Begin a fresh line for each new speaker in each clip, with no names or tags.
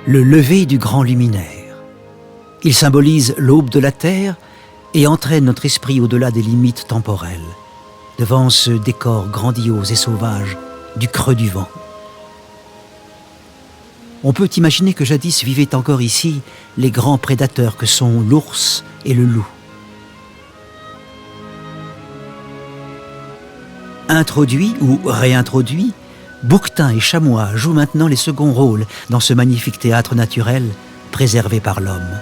le lever du grand luminaire. Il symbolise l'aube de la Terre et entraîne notre esprit au-delà des limites temporelles, devant ce décor grandiose et sauvage du creux du vent. On peut imaginer que jadis vivaient encore ici les grands prédateurs que sont l'ours et le loup. Introduits ou réintroduits, bouquetins et chamois jouent maintenant les seconds rôles dans ce magnifique théâtre naturel préservé par l'homme.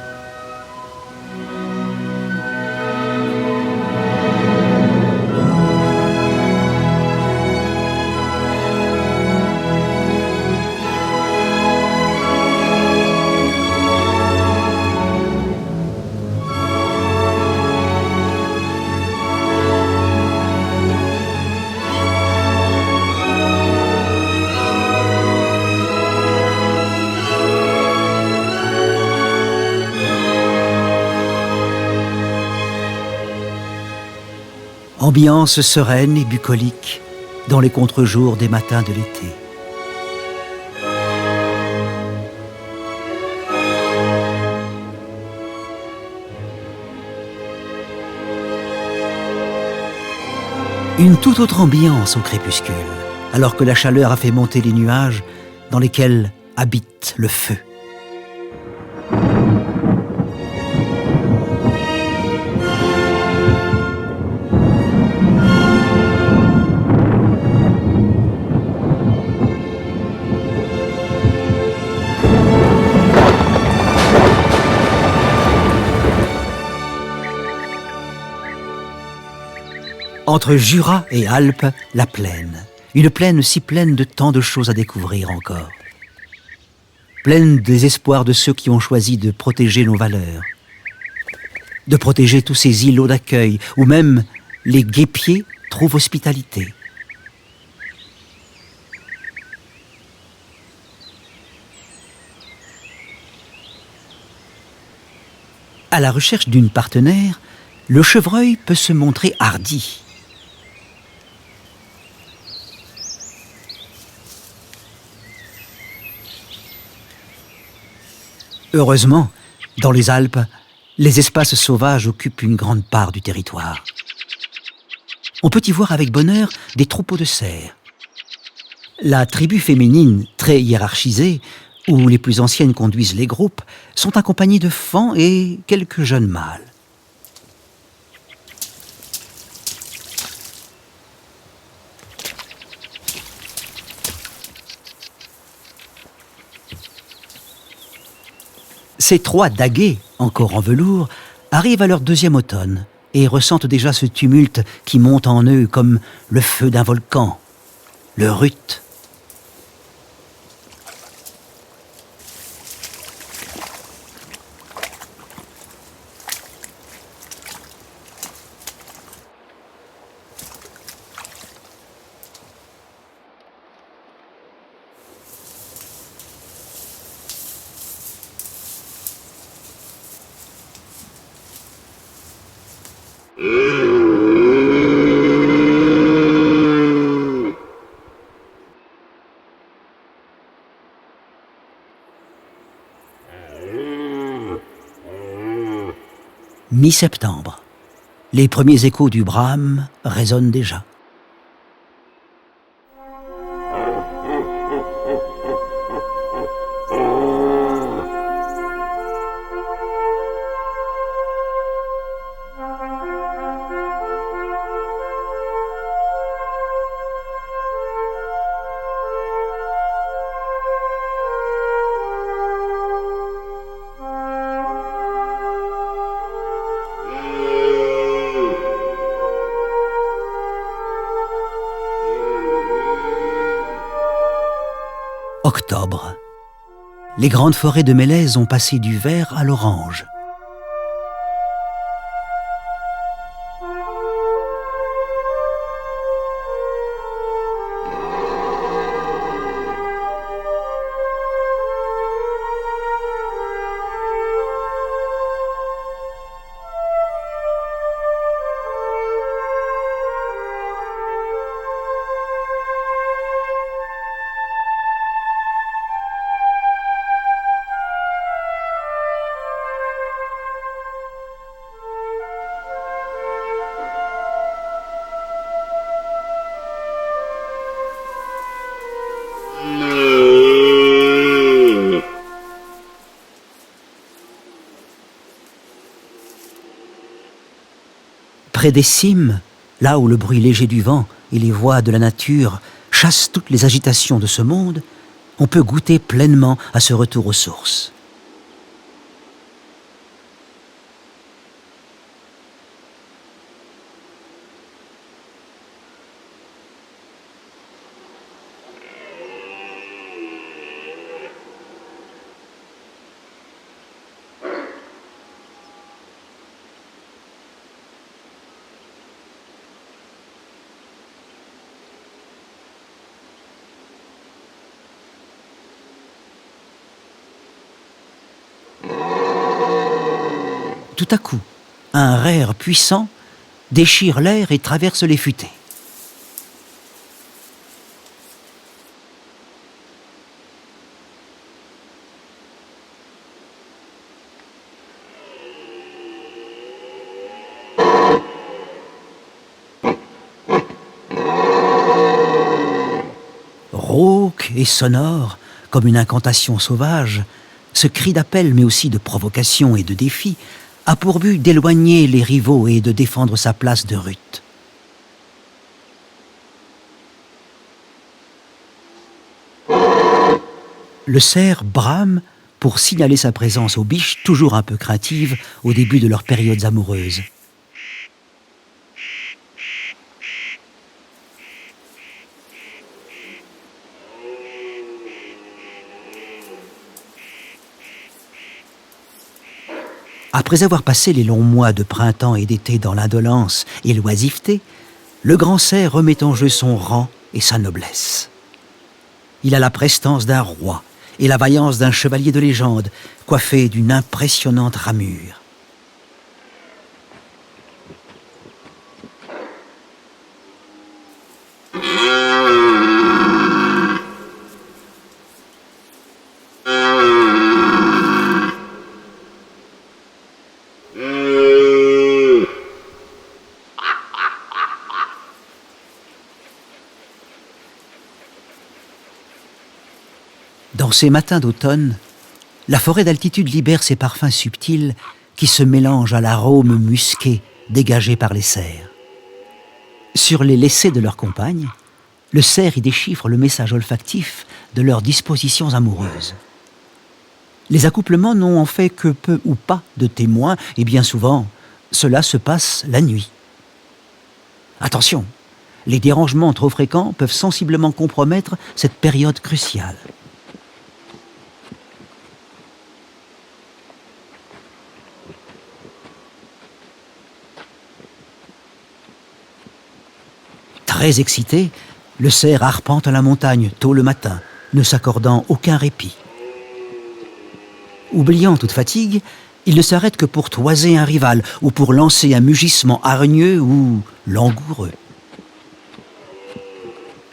Ambiance sereine et bucolique dans les contre-jours des matins de l'été. Une toute autre ambiance au crépuscule, alors que la chaleur a fait monter les nuages dans lesquels habite le feu. Entre Jura et Alpes, la plaine. Une plaine si pleine de tant de choses à découvrir encore. Pleine des espoirs de ceux qui ont choisi de protéger nos valeurs. De protéger tous ces îlots d'accueil, où même les guêpiers trouvent hospitalité. À la recherche d'une partenaire, le chevreuil peut se montrer hardi. Heureusement, dans les Alpes, les espaces sauvages occupent une grande part du territoire. On peut y voir avec bonheur des troupeaux de cerfs. La tribu féminine, très hiérarchisée, où les plus anciennes conduisent les groupes, sont accompagnées de faons et quelques jeunes mâles. Ces trois daguets, encore en velours, arrivent à leur deuxième automne et ressentent déjà ce tumulte qui monte en eux comme le feu d'un volcan, le rut. Mi-septembre. Les premiers échos du brame résonnent déjà. Octobre. Les grandes forêts de mélèzes ont passé du vert à l'orange. Près des cimes, là où le bruit léger du vent et les voix de la nature chassent toutes les agitations de ce monde, on peut goûter pleinement à ce retour aux sources. Tout à coup, un rère puissant déchire l'air et traverse les futaies. Rauque et sonore, comme une incantation sauvage, ce cri d'appel, mais aussi de provocation et de défi, a pour but d'éloigner les rivaux et de défendre sa place de rut. Le cerf brame pour signaler sa présence aux biches toujours un peu craintives au début de leurs périodes amoureuses. Après avoir passé les longs mois de printemps et d'été dans l'indolence et l'oisiveté, le grand cerf remet en jeu son rang et sa noblesse. Il a la prestance d'un roi et la vaillance d'un chevalier de légende, coiffé d'une impressionnante ramure. Dans ces matins d'automne, la forêt d'altitude libère ses parfums subtils qui se mélangent à l'arôme musqué dégagé par les cerfs. Sur les laissés de leurs compagnes, le cerf y déchiffre le message olfactif de leurs dispositions amoureuses. Les accouplements n'ont en fait que peu ou pas de témoins et bien souvent, cela se passe la nuit. Attention, les dérangements trop fréquents peuvent sensiblement compromettre cette période cruciale. Très excité, le cerf arpente la montagne tôt le matin, ne s'accordant aucun répit. Oubliant toute fatigue, il ne s'arrête que pour toiser un rival ou pour lancer un mugissement hargneux ou langoureux.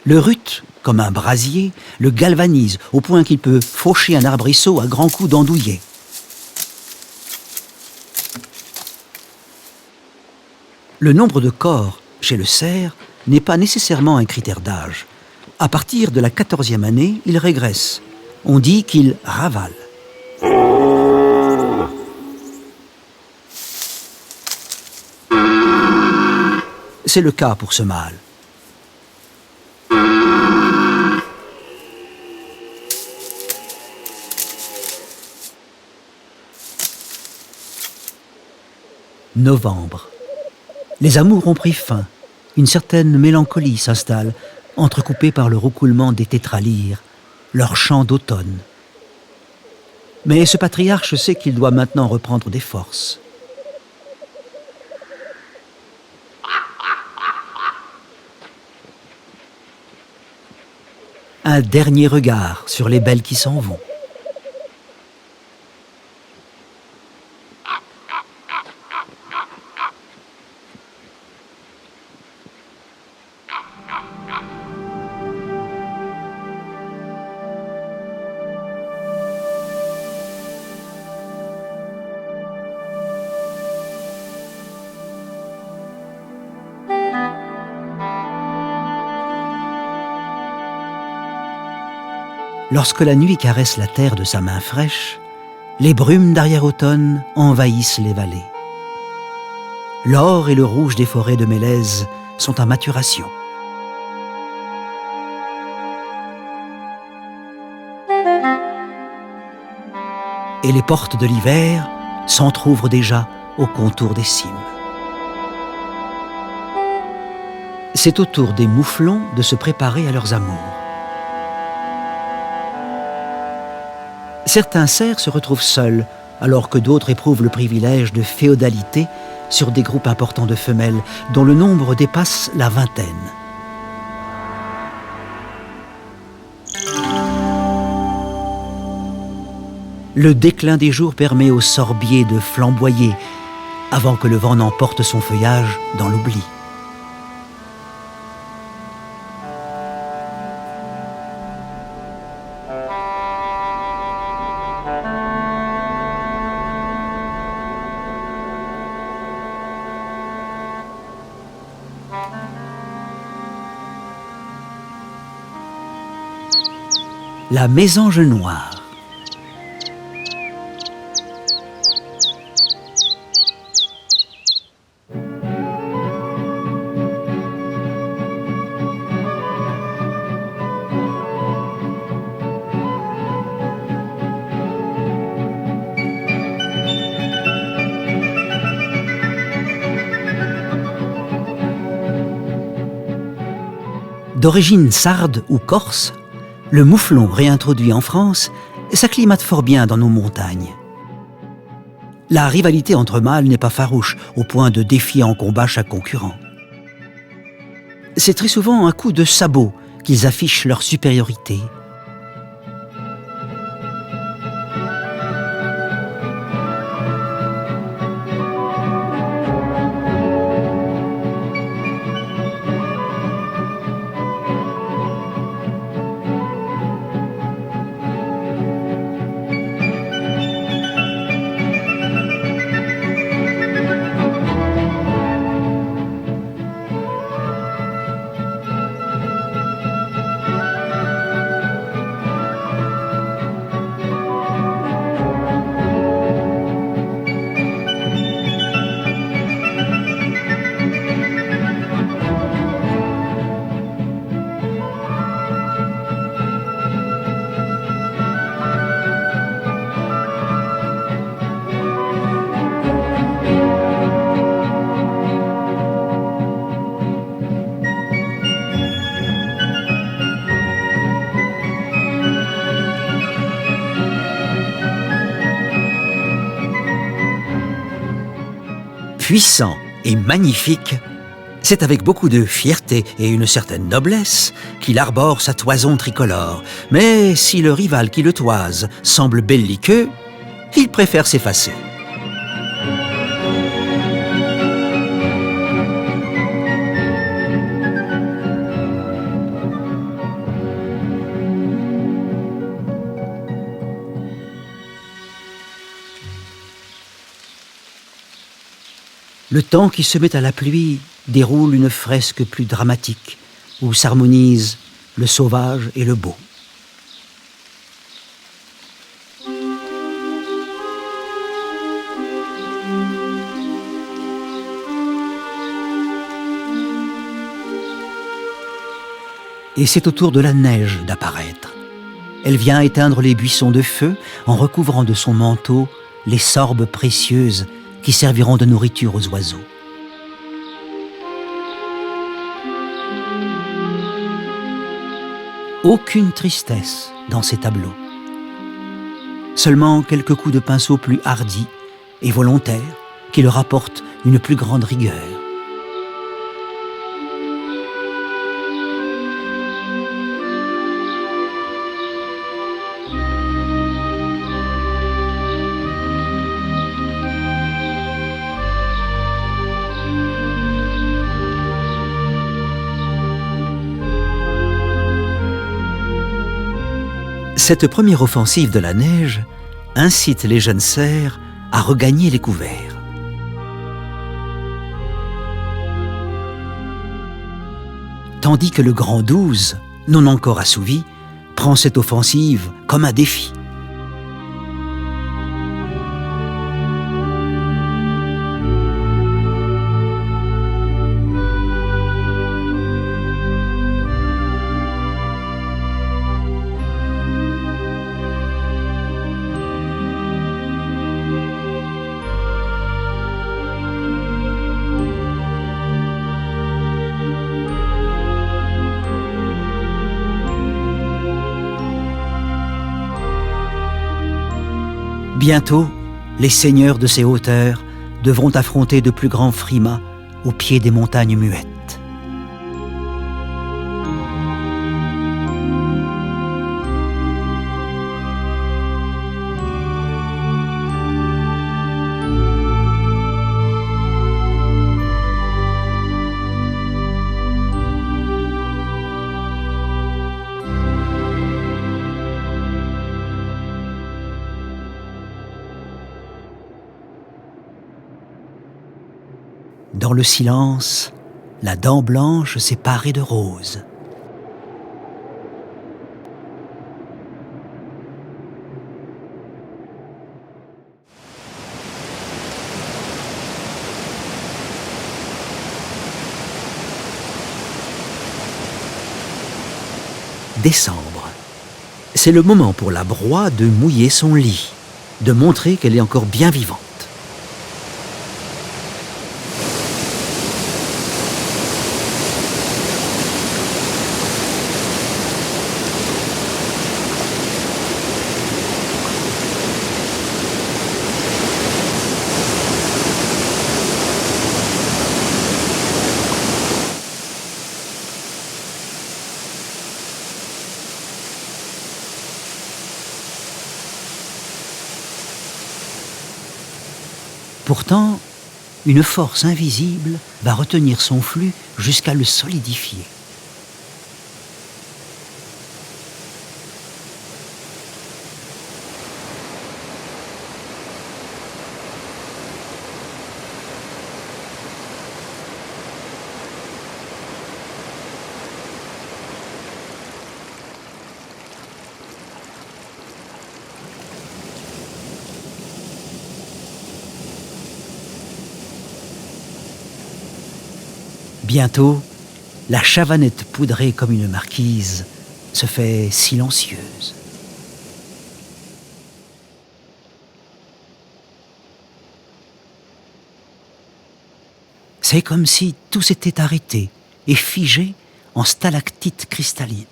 Le rut, comme un brasier, le galvanise au point qu'il peut faucher un arbrisseau à grands coups d'andouillet. Le nombre de corps chez le cerf n'est pas nécessairement un critère d'âge. À partir de la 14e année, il régresse. On dit qu'il ravale. C'est le cas pour ce mâle. Novembre. Les amours ont pris fin. Une certaine mélancolie s'installe, entrecoupée par le roucoulement des tétralyres, leur chant d'automne. Mais ce patriarche sait qu'il doit maintenant reprendre des forces. Un dernier regard sur les belles qui s'en vont. Lorsque la nuit caresse la terre de sa main fraîche, les brumes d'arrière-automne envahissent les vallées. L'or et le rouge des forêts de Mélèze sont à maturation. Et les portes de l'hiver s'entr'ouvrent déjà au contour des cimes. C'est au tour des mouflons de se préparer à leurs amours. Certains cerfs se retrouvent seuls, alors que d'autres éprouvent le privilège de féodalité sur des groupes importants de femelles, dont le nombre dépasse la vingtaine. Le déclin des jours permet aux sorbiers de flamboyer avant que le vent n'emporte son feuillage dans l'oubli. La mésange noire. D'origine sarde ou corse, le mouflon réintroduit en France s'acclimate fort bien dans nos montagnes. La rivalité entre mâles n'est pas farouche, au point de défier en combat chaque concurrent. C'est très souvent un coup de sabot qu'ils affichent leur supériorité. Puissant et magnifique, c'est avec beaucoup de fierté et une certaine noblesse qu'il arbore sa toison tricolore. Mais si le rival qui le toise semble belliqueux, il préfère s'effacer. Le temps qui se met à la pluie déroule une fresque plus dramatique, où s'harmonisent le sauvage et le beau. Et c'est au tour de la neige d'apparaître. Elle vient éteindre les buissons de feu en recouvrant de son manteau les sorbes précieuses qui serviront de nourriture aux oiseaux. Aucune tristesse dans ces tableaux. Seulement quelques coups de pinceau plus hardis et volontaires qui leur apportent une plus grande rigueur. Cette première offensive de la neige incite les jeunes cerfs à regagner les couverts. Tandis que le grand 12, non encore assouvi, prend cette offensive comme un défi. Bientôt, les seigneurs de ces hauteurs devront affronter de plus grands frimas au pied des montagnes muettes. Dans le silence, la dent blanche s'est parée de rose. Décembre. C'est le moment pour la broie de mouiller son lit, de montrer qu'elle est encore bien vivante. Pourtant, une force invisible va retenir son flux jusqu'à le solidifier. Bientôt, la chavanette poudrée comme une marquise se fait silencieuse. C'est comme si tout s'était arrêté et figé en stalactites cristallines.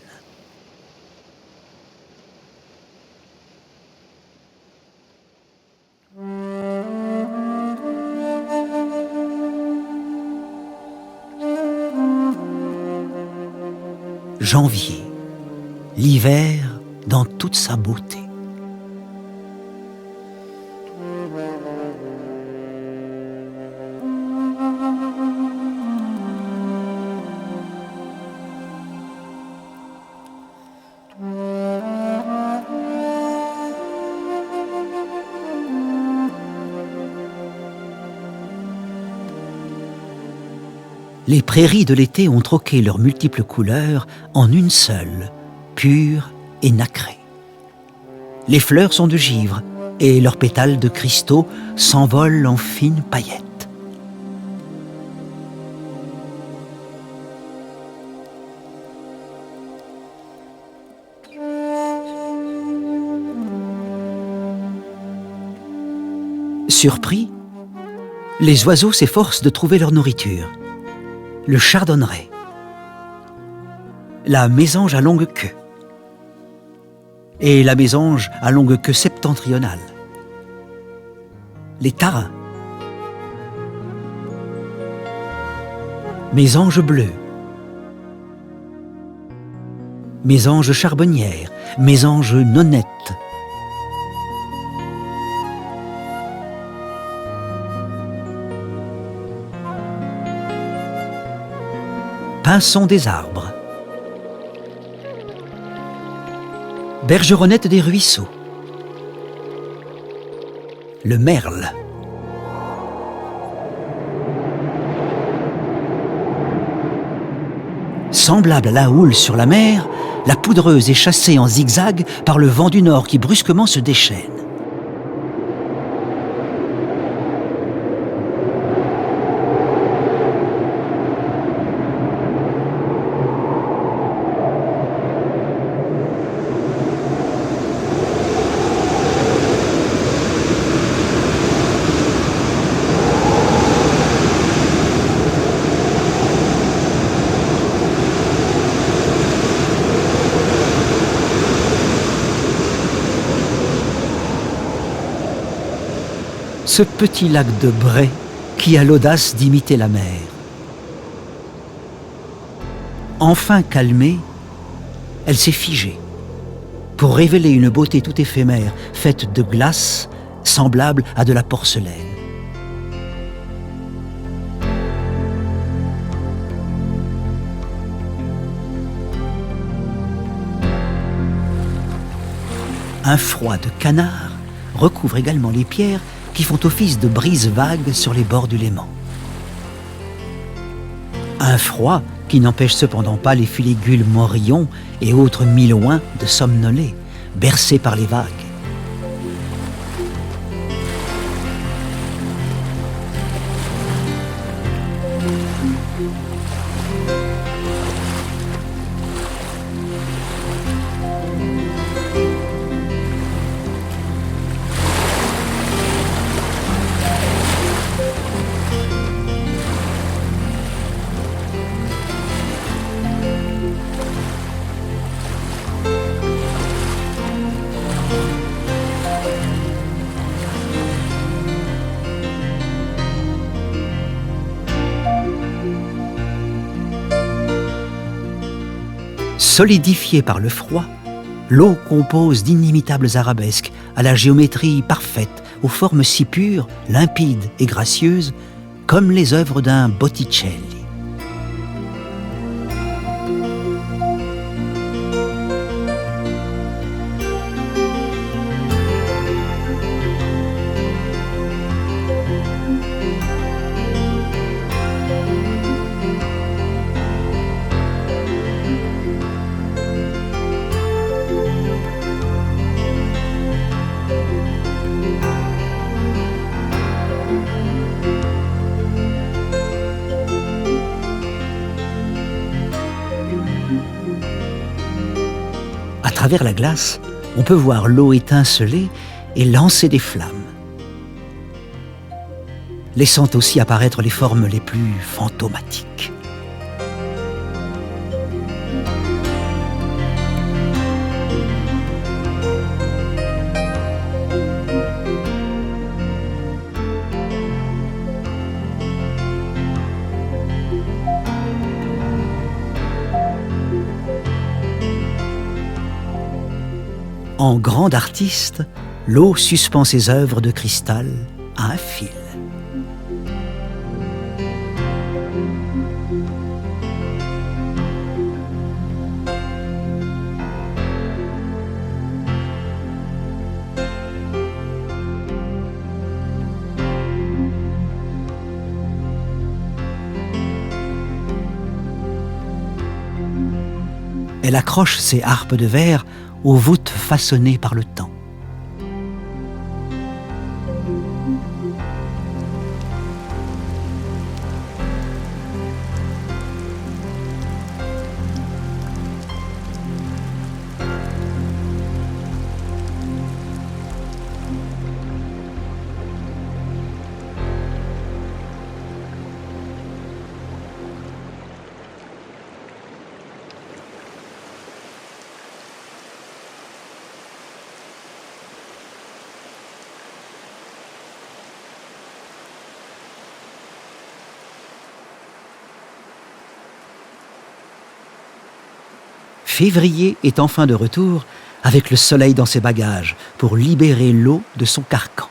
Janvier, l'hiver dans toute sa beauté. Les prairies de l'été ont troqué leurs multiples couleurs en une seule, pure et nacrée. Les fleurs sont de givre et leurs pétales de cristaux s'envolent en fines paillettes. Surpris, les oiseaux s'efforcent de trouver leur nourriture. Le chardonneret, la mésange à longue queue et la mésange à longue queue septentrionale, les tarins, mésange bleue, mésange charbonnière, mésange nonnette, pinson des arbres, bergeronnette des ruisseaux, le merle, semblable à la houle sur la mer, la poudreuse est chassée en zigzag par le vent du nord qui brusquement se déchaîne. ce petit lac de Bray qui a l'audace d'imiter la mer. Enfin calmée, elle s'est figée pour révéler une beauté tout éphémère, faite de glace, semblable à de la porcelaine. Un froid de canard recouvre également les pierres qui font office de brises vagues sur les bords du Léman. Un froid qui n'empêche cependant pas les filigules morillons et autres milouins de somnoler, bercés par les vagues. Solidifiée par le froid, l'eau compose d'inimitables arabesques à la géométrie parfaite, aux formes si pures, limpides et gracieuses, comme les œuvres d'un Botticelli. À travers la glace, on peut voir l'eau étinceler et lancer des flammes, laissant aussi apparaître les formes les plus fantomatiques. En grande artiste, l'eau suspend ses œuvres de cristal à un fil. Elle accroche ses harpes de verre aux voûtes façonnées par le temps. Février est enfin de retour avec le soleil dans ses bagages pour libérer l'eau de son carcan.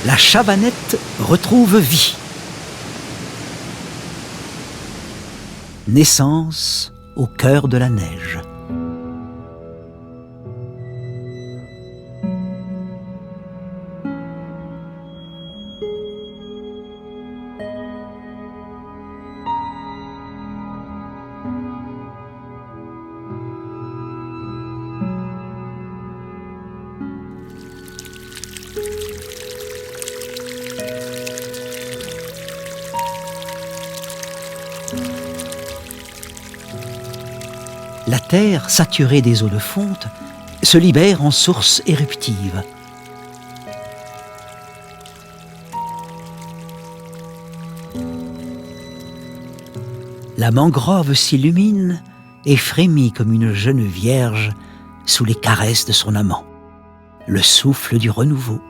La Chavanette retrouve vie. Naissance au cœur de la neige. La terre, saturée des eaux de fonte, se libère en sources éruptives. La mangrove s'illumine et frémit comme une jeune vierge sous les caresses de son amant, le souffle du renouveau.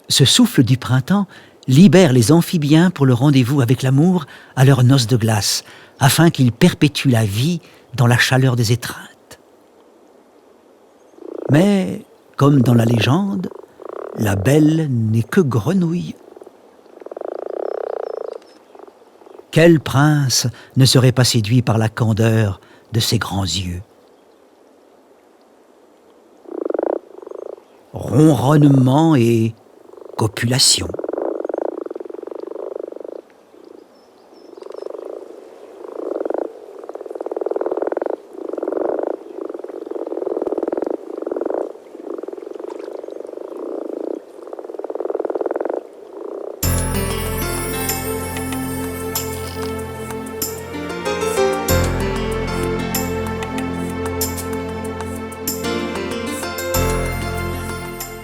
Ce souffle du printemps libère les amphibiens pour le rendez-vous avec l'amour à leurs noces de glace, afin qu'ils perpétuent la vie dans la chaleur des étreintes. Mais, comme dans la légende, la belle n'est que grenouille. Quel prince ne serait pas séduit par la candeur de ses grands yeux? Ronronnement et copulation.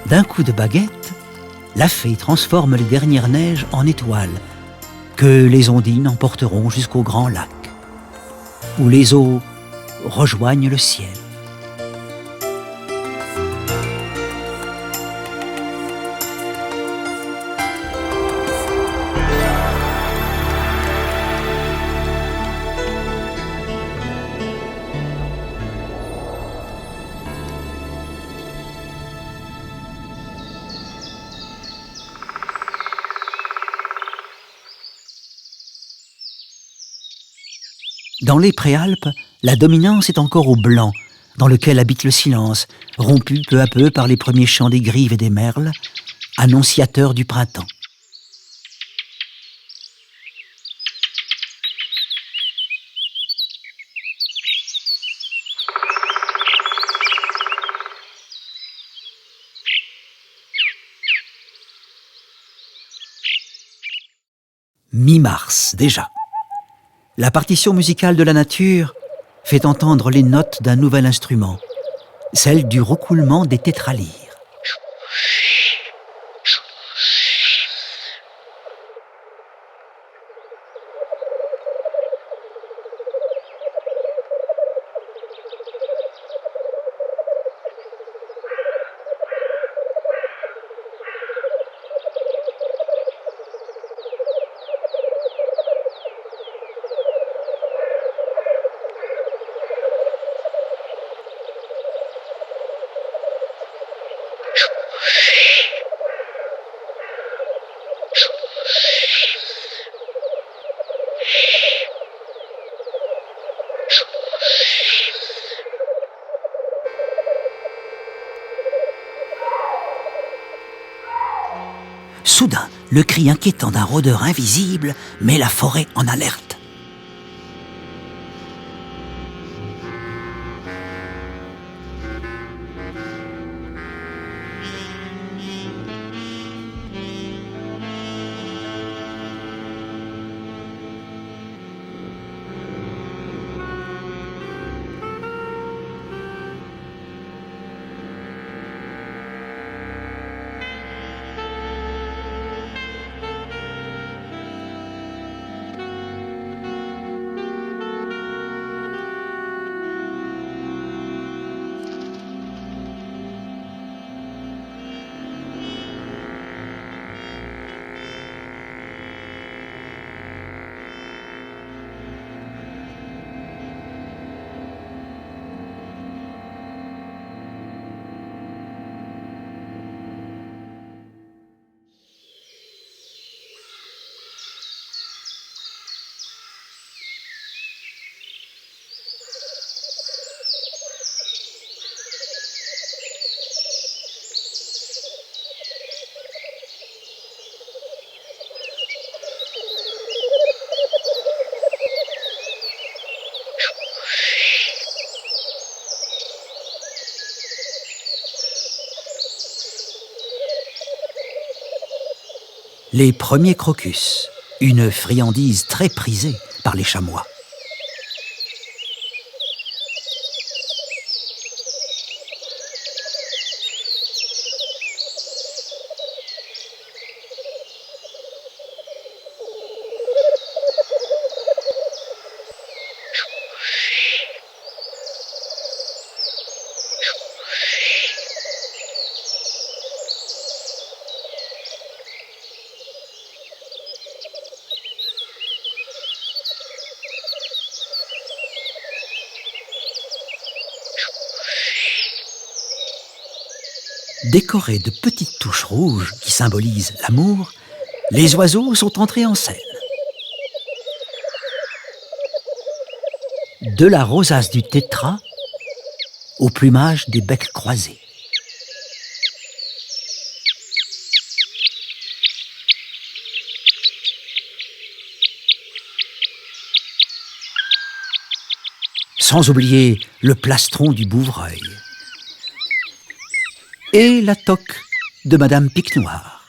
D'un coup de baguette, la fée transforme les dernières neiges en étoiles que les ondines emporteront jusqu'au grand lac, où les eaux rejoignent le ciel. Dans les préalpes, la dominance est encore au blanc, dans lequel habite le silence, rompu peu à peu par les premiers chants des grives et des merles, annonciateurs du printemps. Mi-mars déjà. La partition musicale de la nature fait entendre les notes d'un nouvel instrument, celle du roucoulement des tétralyres. Soudain, le cri inquiétant d'un rôdeur invisible met la forêt en alerte. Les premiers crocus, une friandise très prisée par les chamois. Décorés de petites touches rouges qui symbolisent l'amour, les oiseaux sont entrés en scène. De la rosace du tétras au plumage des becs croisés. Sans oublier le plastron du bouvreuil. Et la toque de Madame Pique-Noire.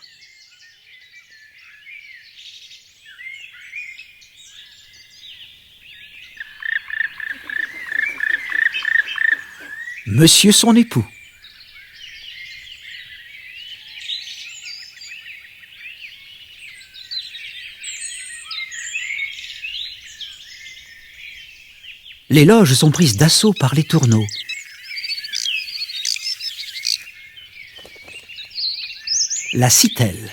Monsieur son époux. Les loges sont prises d'assaut par les tourneaux. La citelle.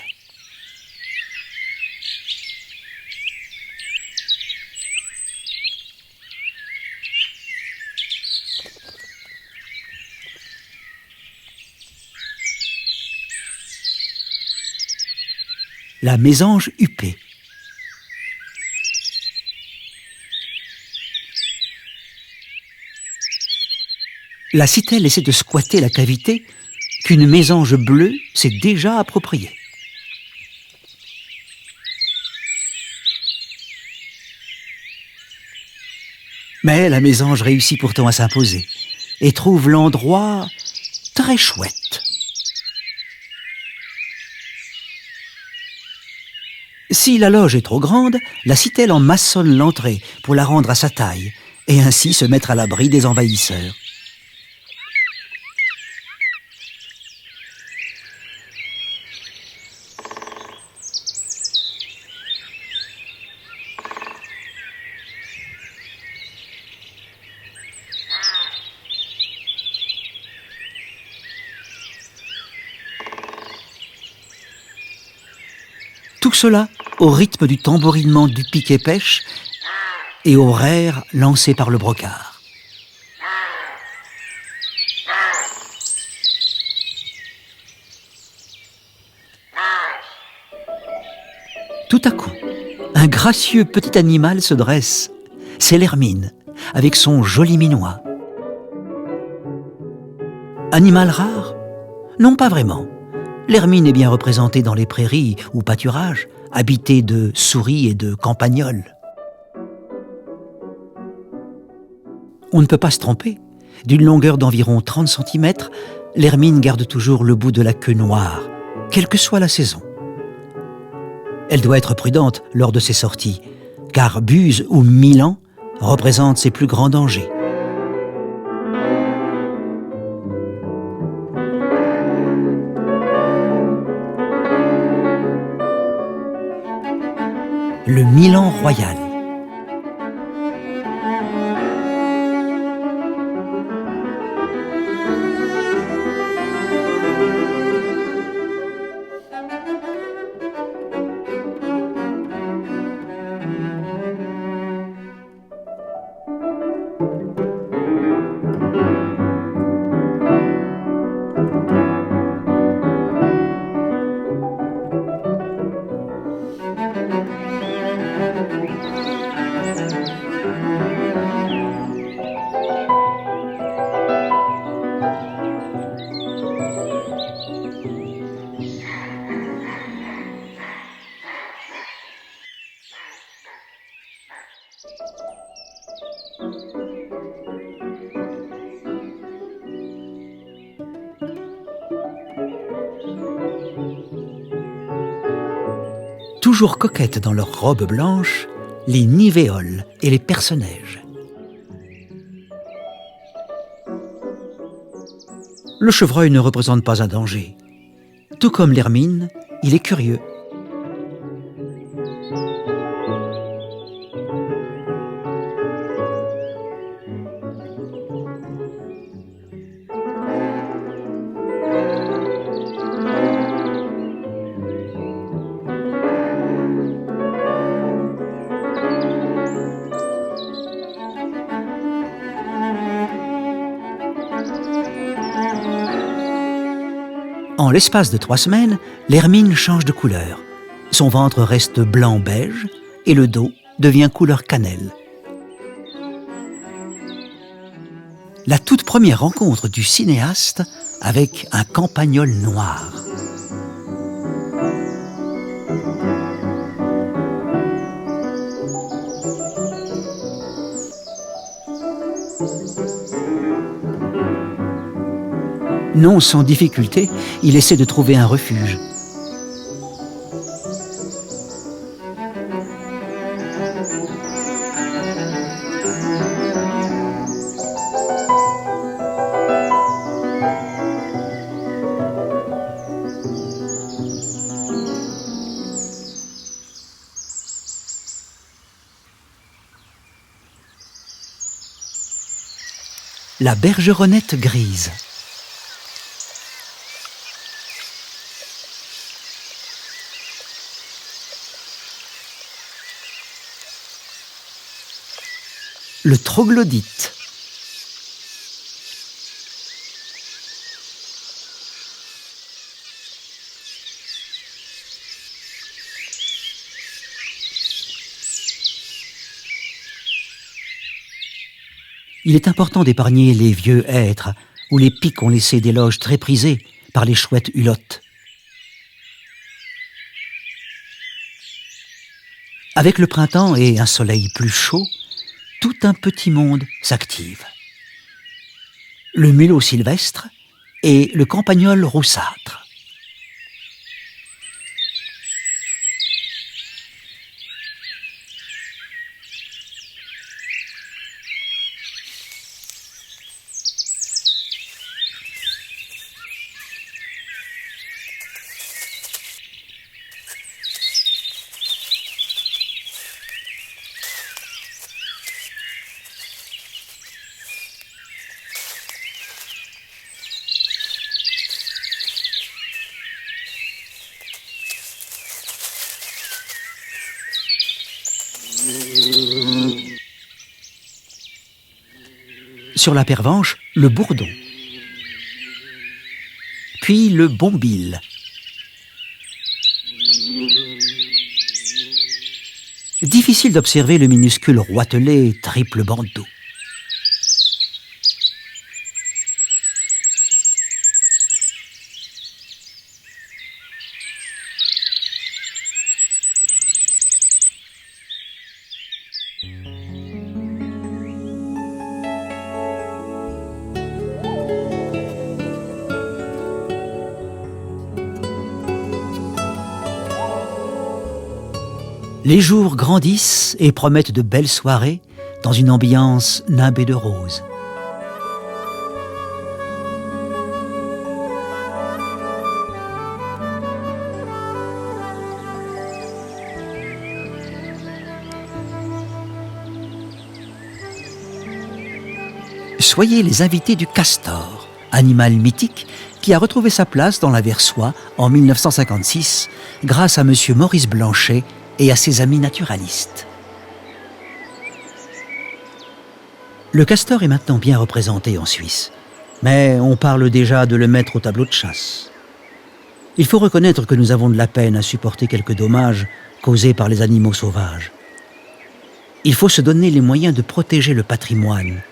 La mésange huppée. La citelle essaie de squatter la cavité qu'une mésange bleue s'est déjà appropriée. Mais la mésange réussit pourtant à s'imposer et trouve l'endroit très chouette. Si la loge est trop grande, la citelle en maçonne l'entrée pour la rendre à sa taille et ainsi se mettre à l'abri des envahisseurs. Tout cela au rythme du tambourinement du piquet-pêche et au rère lancé par le brocard. Tout à coup, un gracieux petit animal se dresse. C'est l'hermine, avec son joli minois. Animal rare? Non, pas vraiment. L'hermine est bien représentée dans les prairies ou pâturages, habités de souris et de campagnols. On ne peut pas se tromper. D'une longueur d'environ 30 cm, l'hermine garde toujours le bout de la queue noire, quelle que soit la saison. Elle doit être prudente lors de ses sorties, car Buse ou Milan représentent ses plus grands dangers. Le Milan royal. Toujours coquettes dans leurs robes blanches, les nivéoles et les perce-neige. Le chevreuil ne représente pas un danger. Tout comme l'hermine, il est curieux. En l'espace de 3 semaines, l'hermine change de couleur. Son ventre reste blanc-beige et le dos devient couleur cannelle. La toute première rencontre du cinéaste avec un campagnol noir. Non sans difficulté, il essaie de trouver un refuge. La bergeronnette grise. Le troglodyte. Il est important d'épargner les vieux hêtres où les pics ont laissé des loges très prisées par les chouettes hulottes. Avec le printemps et un soleil plus chaud, tout un petit monde s'active. Le mulot sylvestre et le campagnol roussâtre. Sur la pervenche, le bourdon. Puis le bombille. Difficile d'observer le minuscule roitelet triple bandeau. Les jours grandissent et promettent de belles soirées dans une ambiance nimbée de roses. Soyez les invités du castor, animal mythique qui a retrouvé sa place dans l'Aversoix en 1956 grâce à M. Maurice Blanchet et à ses amis naturalistes. Le castor est maintenant bien représenté en Suisse, mais on parle déjà de le mettre au tableau de chasse. Il faut reconnaître que nous avons de la peine à supporter quelques dommages causés par les animaux sauvages. Il faut se donner les moyens de protéger le patrimoine,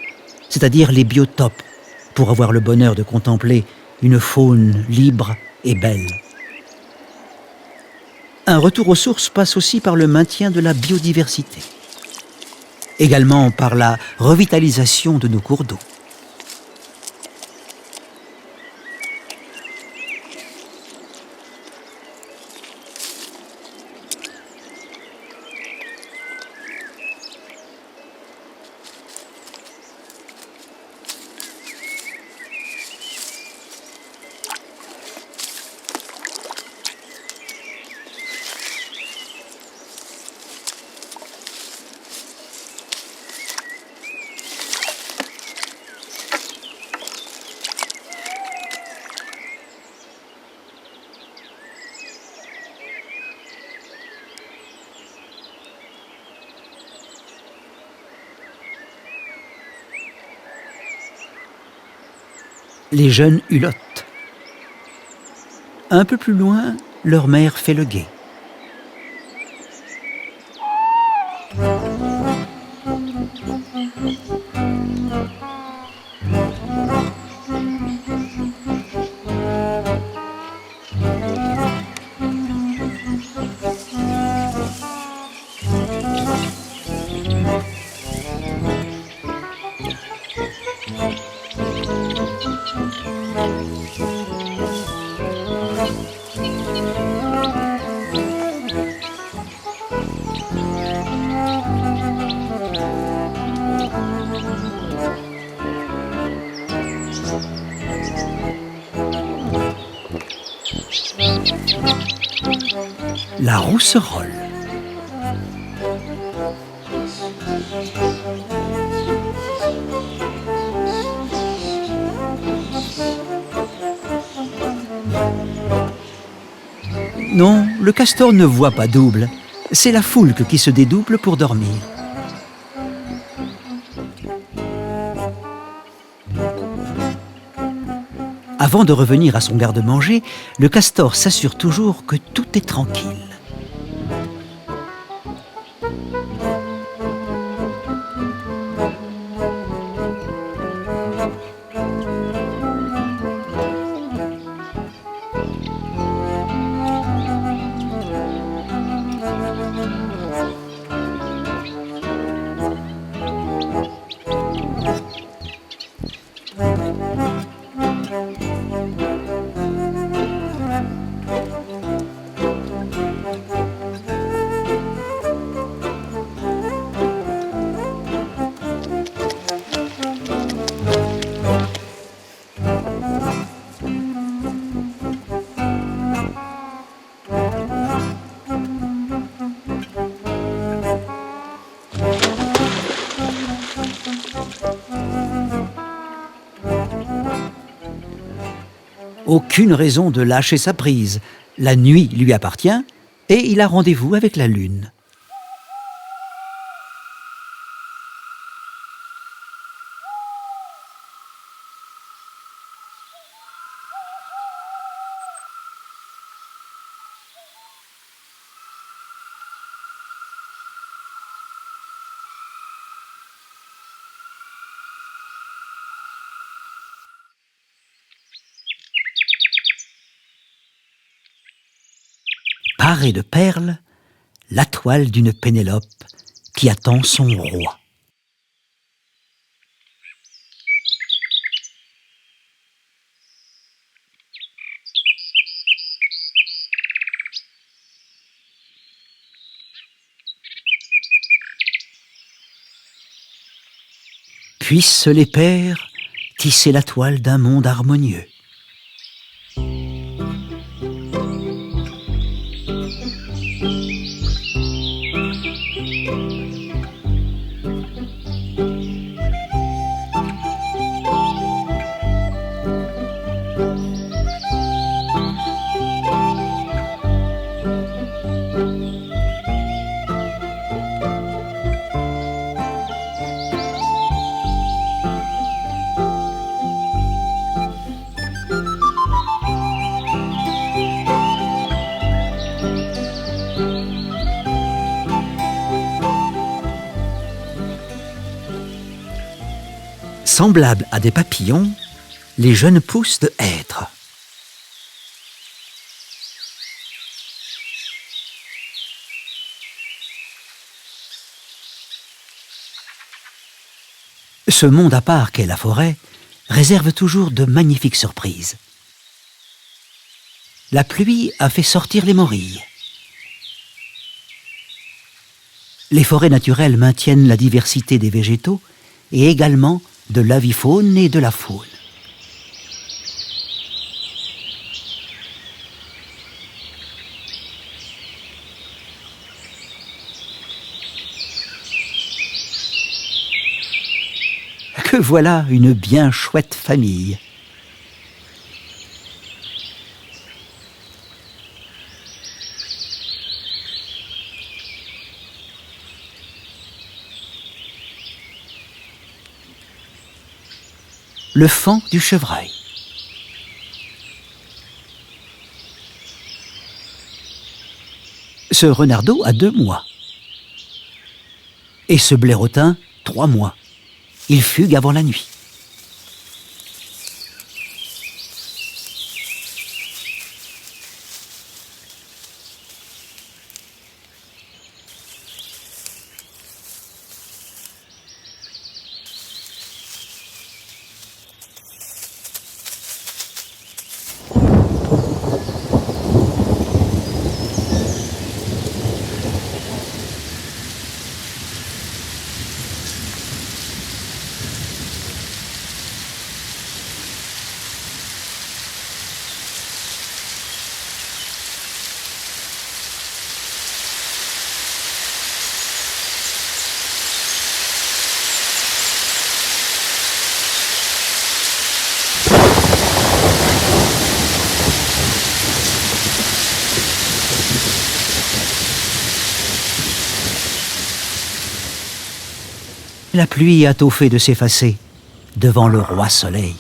c'est-à-dire les biotopes, pour avoir le bonheur de contempler une faune libre et belle. Un retour aux sources passe aussi par le maintien de la biodiversité. Également par la revitalisation de nos cours d'eau. les jeunes hulottent. Un peu plus loin, leur mère fait le guet. La rousserolle. Non, le castor ne voit pas double. C'est la foulque qui se dédouble pour dormir. Avant de revenir à son garde-manger, le castor s'assure toujours que tout est tranquille. Aucune raison de lâcher sa prise. La nuit lui appartient et il a rendez-vous avec la lune. Parée de perles, la toile d'une Pénélope qui attend son roi. Puissent les pères tisser la toile d'un monde harmonieux. Semblables à des papillons, les jeunes pousses de hêtre. Ce monde à part qu'est la forêt réserve toujours de magnifiques surprises. La pluie a fait sortir les morilles. Les forêts naturelles maintiennent la diversité des végétaux et également de l'avifaune et de la faune. Que voilà une bien chouette famille. Le faon du chevreuil. Ce renardeau a 2 mois. Et ce blaireautin, 3 mois. Il fugue avant la nuit. La pluie a tôt fait de s'effacer devant le roi soleil.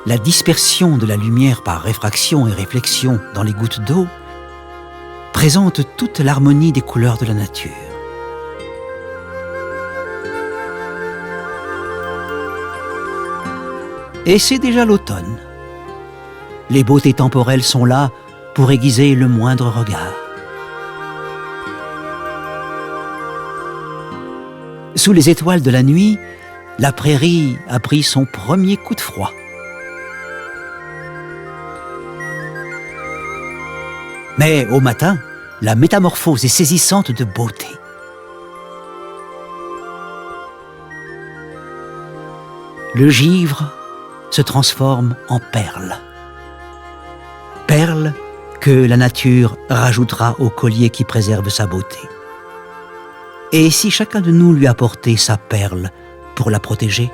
La dispersion de la lumière par réfraction et réflexion dans les gouttes d'eau présente toute l'harmonie des couleurs de la nature. Et c'est déjà l'automne. Les beautés temporelles sont là pour aiguiser le moindre regard. Sous les étoiles de la nuit, la prairie a pris son premier coup de froid. Mais au matin, la métamorphose est saisissante de beauté. Le givre se transforme en perle. Perle que la nature rajoutera au collier qui préserve sa beauté. Et si chacun de nous lui apportait sa perle pour la protéger ?